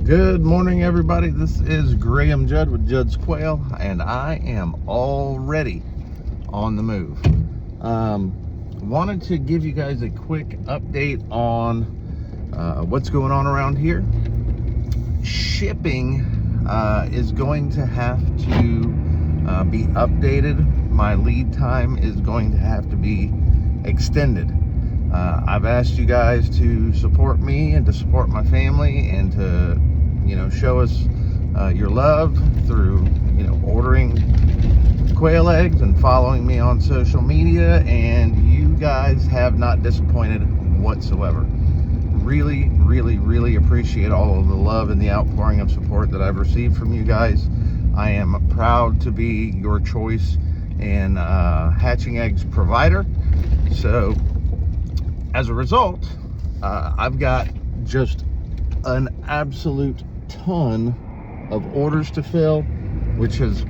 Good morning, everybody. This is Judd with Judd's Quail, and I am already on the move. Wanted to give you guys a quick update on what's going on around here. Shipping is going to have to be updated. My lead time is going to have to be extended. I've asked you guys to support me and to support my family and to, show us your love through, ordering quail eggs and following me on social media, and you guys have not disappointed whatsoever. Really, really, really appreciate all of the love and the outpouring of support that I've received from you guys. I am proud to be your choice and hatching eggs provider. So as a result, I've got just an absolute ton of orders to fill, which has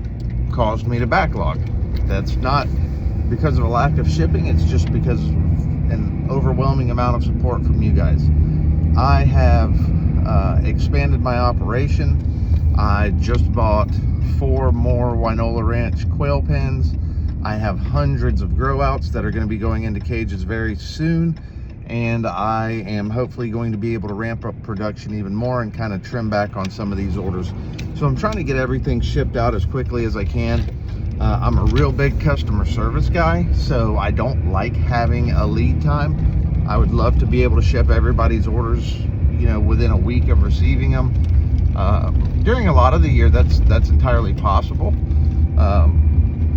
caused me to backlog. That's not because of a lack of shipping, it's just because of an overwhelming amount of support from you guys. I have expanded my operation. I just bought 4 more Wynola Ranch quail pens. I have hundreds of grow outs that are going to be going into cages very soon, and I am hopefully going to be able to ramp up production even more and kind of trim back on some of these orders. So I'm trying to get everything shipped out as quickly as I can. I'm a real big customer service guy, so I don't like having a lead time. I would love to be able to ship everybody's orders, within a week of receiving them. During a lot of the year, that's entirely possible.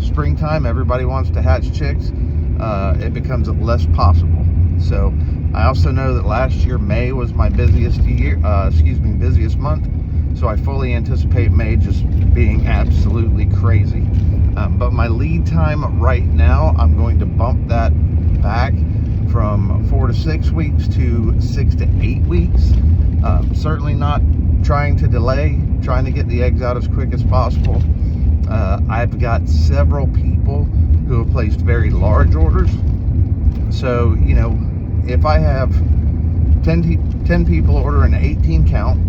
Springtime, everybody wants to hatch chicks. It becomes less possible. So I also know that last year May was my busiest month. So I fully anticipate May just being absolutely crazy. But my lead time right now, I'm going to bump that back from 4 to 6 weeks to 6 to 8 weeks. Certainly not trying to delay, trying to get the eggs out as quick as possible. I've got several people who have placed very large orders. So, if I have 10 people order an 18 count,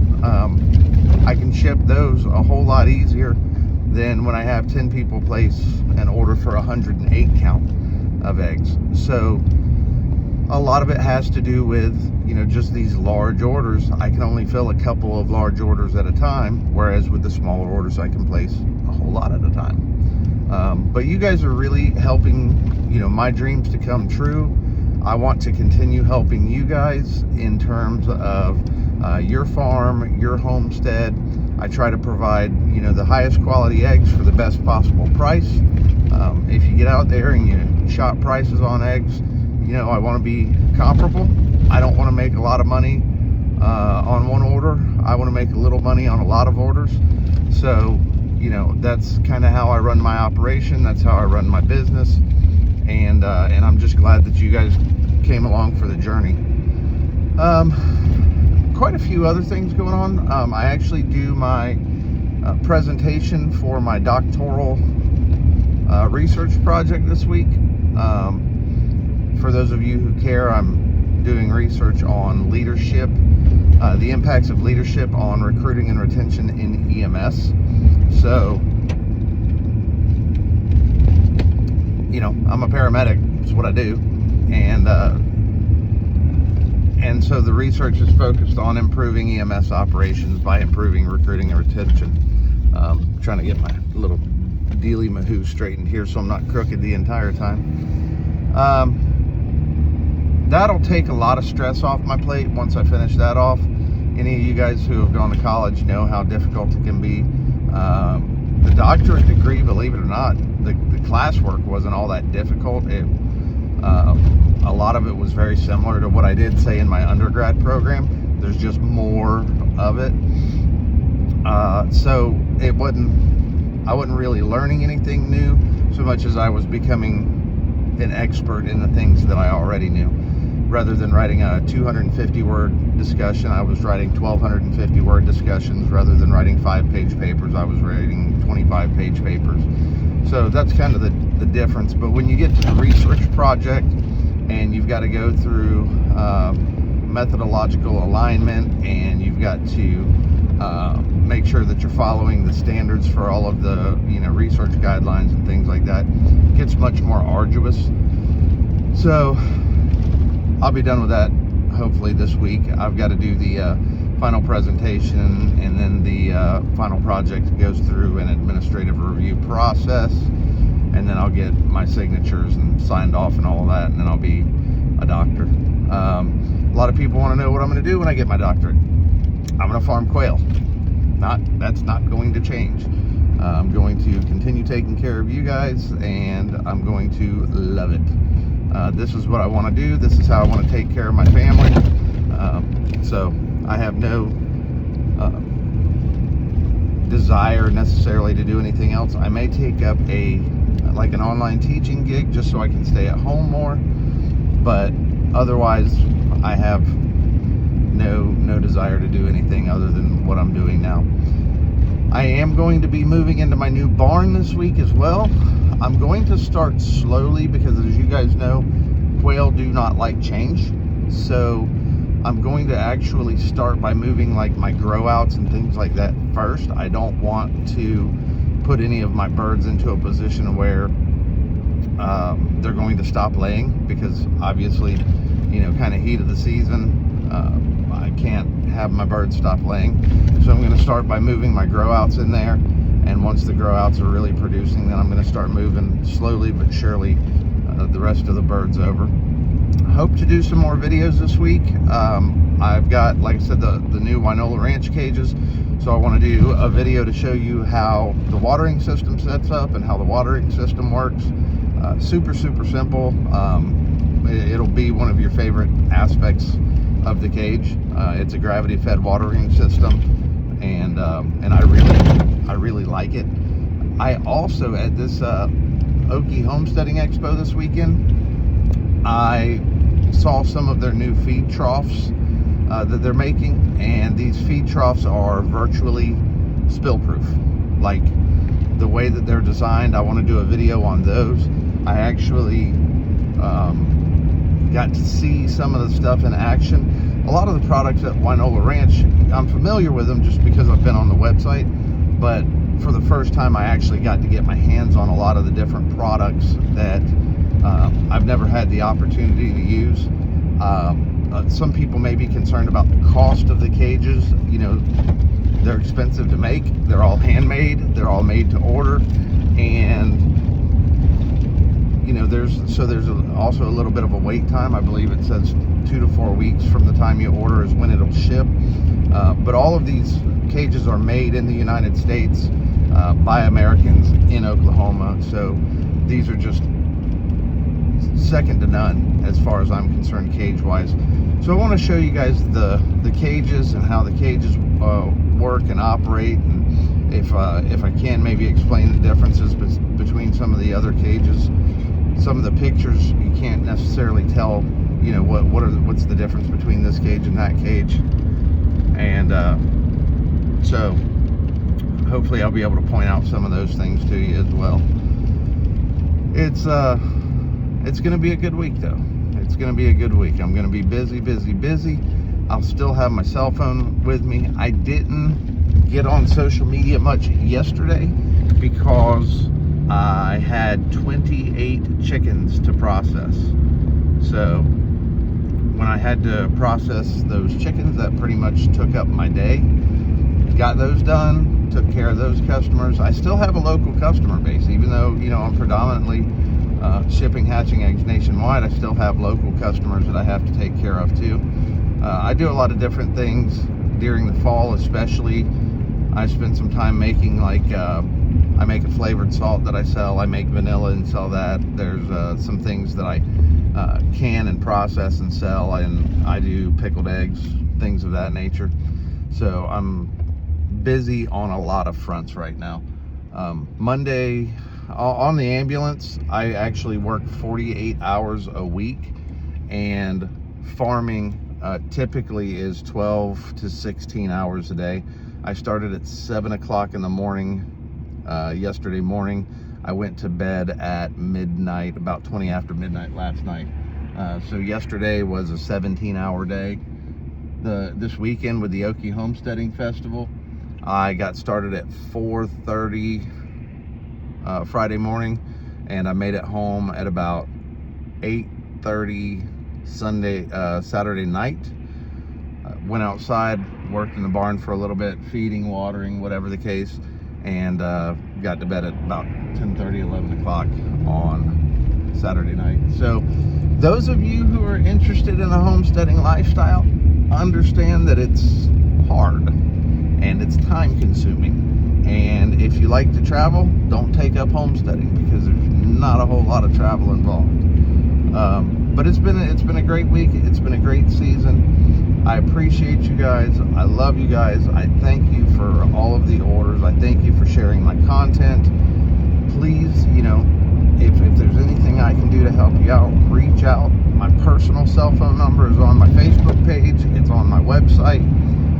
I can ship those a whole lot easier than when I have 10 people place an order for 108 count of eggs. So a lot of it has to do with, just these large orders. I can only fill a couple of large orders at a time, whereas with the smaller orders, I can place a whole lot at a time. But you guys are really helping, my dreams to come true. I want to continue helping you guys in terms of your farm, your homestead. I try to provide, the highest quality eggs for the best possible price. If you get out there and you shop prices on eggs, I want to be comparable. I don't want to make a lot of money on one order. I want to make a little money on a lot of orders. So, that's kind of how I run my operation. That's how I run my business. And I'm just glad that you guys came along for the journey. Quite a few other things going on. I actually do my presentation for my doctoral research project this week. For those of you who care, I'm doing research on leadership, the impacts of leadership on recruiting and retention in EMS. So, I'm a paramedic. It's what I do. And so the research is focused on improving EMS operations by improving recruiting and retention. Trying to get my little dealy mahoo straightened here so I'm not crooked the entire time. That'll take a lot of stress off my plate once I finish that off. Any of you guys who have gone to college know how difficult it can be. The doctorate degree, believe it or not, the classwork wasn't all that difficult. A lot of it was very similar to what I did, say, in my undergrad program. There's just more of it. So I wasn't really learning anything new so much as I was becoming an expert in the things that I already knew. Rather than writing a 250-word discussion, I was writing 1,250-word discussions. Rather than writing 5-page papers, I was writing 25-page papers. So that's kind of the difference. But when you get to the research project and you've got to go through methodological alignment, and you've got to make sure that you're following the standards for all of the research guidelines and things like that. It gets much more arduous. So I'll be done with that hopefully this week. I've got to do the final presentation, and then the final project goes through an administrative review process, and then I'll get my signatures and signed off and all of that, and then I'll be a doctor. A lot of people want to know what I'm going to do when I get my doctorate. I'm going to farm quail. That's not going to change. I'm going to continue taking care of you guys, and I'm going to love it. This is what I want to do. This is how I want to take care of my family. So I have no desire necessarily to do anything else. I may take up an online teaching gig just so I can stay at home more, but otherwise I have no desire to do anything other than what I'm doing now. I am going to be moving into my new barn this week as well. I'm going to start slowly because, as you guys know, quail do not like change. So I'm going to actually start by moving like my grow outs and things like that first. I don't want to put any of my birds into a position where they're going to stop laying, because obviously, kind of heat of the season, I can't have my birds stop laying. So I'm going to start by moving my grow outs in there, and once the grow outs are really producing, then I'm going to start moving slowly but surely the rest of the birds over. Hope to do some more videos this week. I've got, like I said, the new Winola Ranch cages, so I want to do a video to show you how the watering system sets up and how the watering system works. Super simple. It'll be one of your favorite aspects of the cage. It's a gravity fed watering system, and I really like it. I also, at this Okie Homesteading Expo this weekend, I saw some of their new feed troughs that they're making, and these feed troughs are virtually spill proof. Like, the way that they're designed, I want to do a video on those. I actually got to see some of the stuff in action. A lot of the products at Winola Ranch, I'm familiar with them just because I've been on the website, but for the first time I actually got to get my hands on a lot of the different products that I've never had the opportunity to use. Some people may be concerned about the cost of the cages. They're expensive to make. They're all handmade. They're all made to order, and there's also a little bit of a wait time. I believe it says 2 to 4 weeks from the time you order is when it'll ship. But all of these cages are made in the United States by Americans in Oklahoma. So these are just second to none as far as I'm concerned, cage-wise. So I want to show you guys the cages and how the cages work and operate, and if I can, maybe explain the differences between some of the other cages. Some of the pictures you can't necessarily tell, what's the difference between this cage and that cage, and so hopefully I'll be able to point out some of those things to you as well. It's going to be a good week, though. It's going to be a good week. I'm going to be busy. I'll still have my cell phone with me. I didn't get on social media much yesterday because I had 28 chickens to process. So when I had to process those chickens, that pretty much took up my day. Got those done, took care of those customers. I still have a local customer base, even though, I'm predominantly shipping hatching eggs nationwide. I still have local customers that I have to take care of too. I do a lot of different things during the fall, especially. I spend some time making, I make a flavored salt that I sell. I make vanilla and sell that. There's some things that I can and process and sell, and I do pickled eggs, things of that nature. So I'm busy on a lot of fronts right now. Monday, on the ambulance, I actually work 48 hours a week, and farming typically is 12 to 16 hours a day. I started at 7 o'clock in the morning yesterday morning. I went to bed at midnight, about 20 after midnight last night. So yesterday was a 17-hour day. This weekend with the Okie Homesteading Festival, I got started at 4:30 Friday morning, and I made it home at about 8:30 Saturday night. Went outside, worked in the barn for a little bit, feeding, watering, whatever the case, and got to bed at about 10:30, 11 o'clock on Saturday night. So those of you who are interested in a homesteading lifestyle, understand that it's hard and it's time consuming. And if you like to travel, don't take up homesteading, because there's not a whole lot of travel involved. But it's been a great week. It's been a great season. I appreciate you guys. I love you guys. I thank you for all of the orders. I thank you for sharing my content. Please, if there's anything I can do to help you out, reach out. My personal cell phone number is on my Facebook page. It's on my website.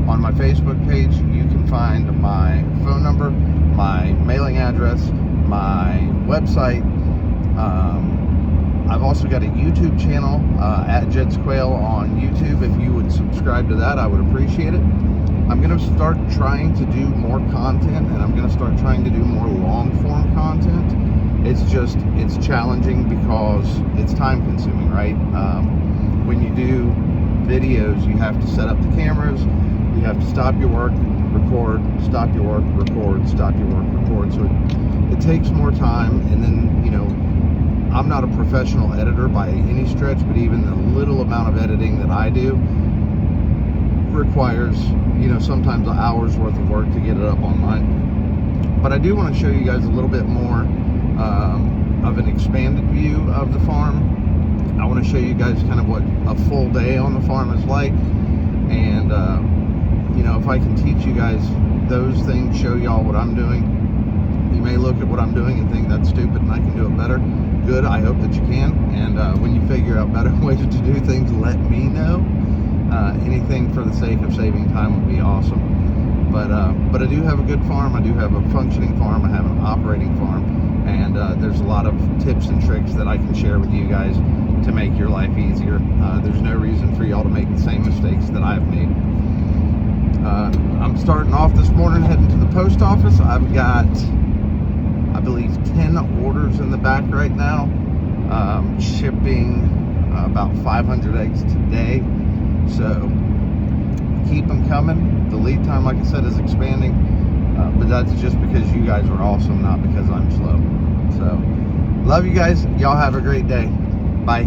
On my Facebook page, you can find my phone number, my mailing address, my website. I've also got a YouTube channel, at Judd's Quail on YouTube. If you would subscribe to that, I would appreciate it. I'm going to start trying to do more content, and I'm going to start trying to do more long-form content. It's challenging because it's time-consuming, right? When you do videos, you have to set up the cameras, you have to stop your work, record, stop your work, record, stop your work, record. So it takes more time, and then, I'm not a professional editor by any stretch, but even the little amount of editing that I do requires, sometimes an hour's worth of work to get it up online. But I do want to show you guys a little bit more of an expanded view of the farm. I want to show you guys kind of what a full day on the farm is like. And, if I can teach you guys those things, show y'all what I'm doing, you may look at what I'm doing and think that's stupid and I can do it better. Good, I hope that you can. And when you figure out better ways to do things, let me know. Anything for the sake of saving time would be awesome. But I do have a good farm. I do have a functioning farm. I have an operating farm. And there's a lot of tips and tricks that I can share with you guys to make your life easier. There's no reason for y'all to make the same mistakes that I've made. I'm starting off this morning heading to the post office. I've got, I believe, 10 orders in the back right now. Shipping about 500 eggs today. So keep them coming. The lead time, like I said, is expanding. But that's just because you guys are awesome, not because I'm slow. So love you guys. Y'all have a great day. Bye.